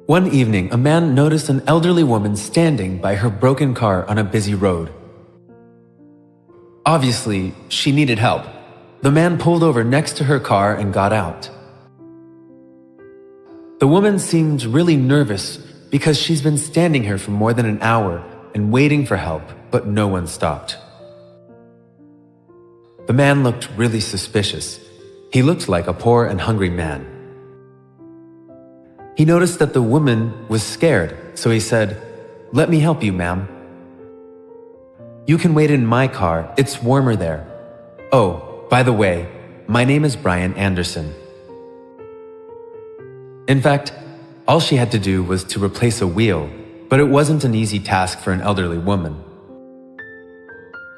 One evening, a man noticed an elderly woman standing by her broken car on a busy road. Obviously, she needed help. The man pulled over next to her car and got out. The woman seemed really nervous because she's been standing here for more than an hour and waiting for help, but no one stopped. The man looked really suspicious. He looked like a poor and hungry man. He noticed that the woman was scared, so he said, "Let me help you, ma'am. You can wait in my car, it's warmer there. Oh, by the way, my name is Brian Anderson." In fact, all she had to do was to replace a wheel, but it wasn't an easy task for an elderly woman.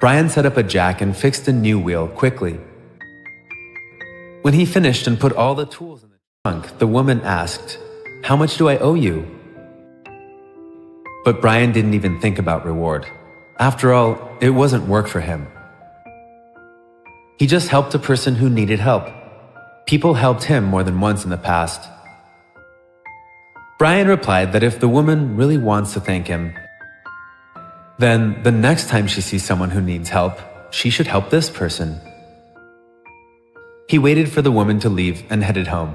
Brian set up a jack and fixed a new wheel quickly. When he finished and put all the tools in the trunk, the woman asked, "How much do I owe you?" But Brian didn't even think about reward. After all, it wasn't work for him. He just helped a person who needed help. People helped him more than once in the past. Brian replied that if the woman really wants to thank him, then the next time she sees someone who needs help, she should help this person. He waited for the woman to leave and headed home.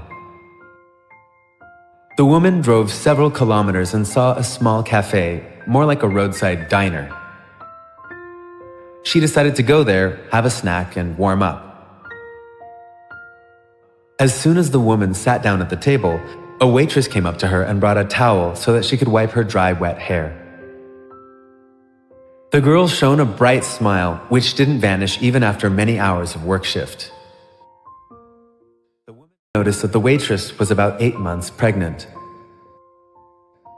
The woman drove several kilometers and saw a small cafe, more like a roadside diner. She decided to go there, have a snack, and warm up. As soon as the woman sat down at the table, a waitress came up to her and brought a towel so that she could wipe her dry, wet hair. The girl shone a bright smile, which didn't vanish even after many hours of work shift. The woman noticed that the waitress was about 8 months pregnant.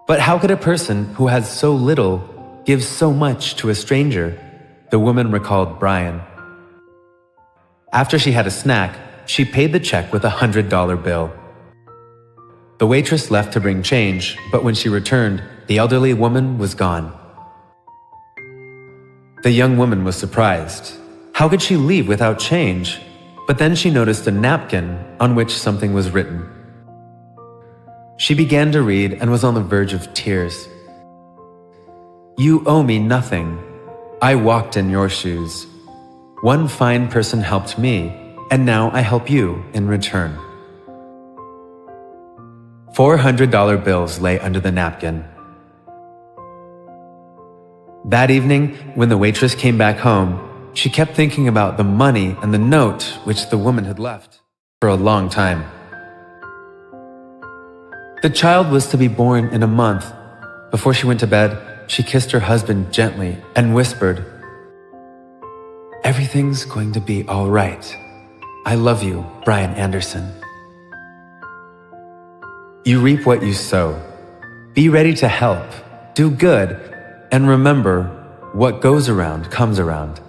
But how could a person who has so little give so much to a stranger? The woman recalled Brian. After she had a snack, she paid the check with a $100 bill. The waitress left to bring change, but when she returned, the elderly woman was gone. The young woman was surprised. How could she leave without change? But then she noticed a napkin on which something was written. She began to read and was on the verge of tears. "You owe me nothing. I walked in your shoes. One fine person helped me, and now I help you in return." $400 bills lay under the napkin. That evening, when the waitress came back home, she kept thinking about the money and the note which the woman had left for a long time. The child was to be born in a month. Before she went to bed, she kissed her husband gently and whispered, "Everything's going to be all right. I love you, Brian Anderson." You reap what you sow. Be ready to help, do good, and remember, what goes around comes around.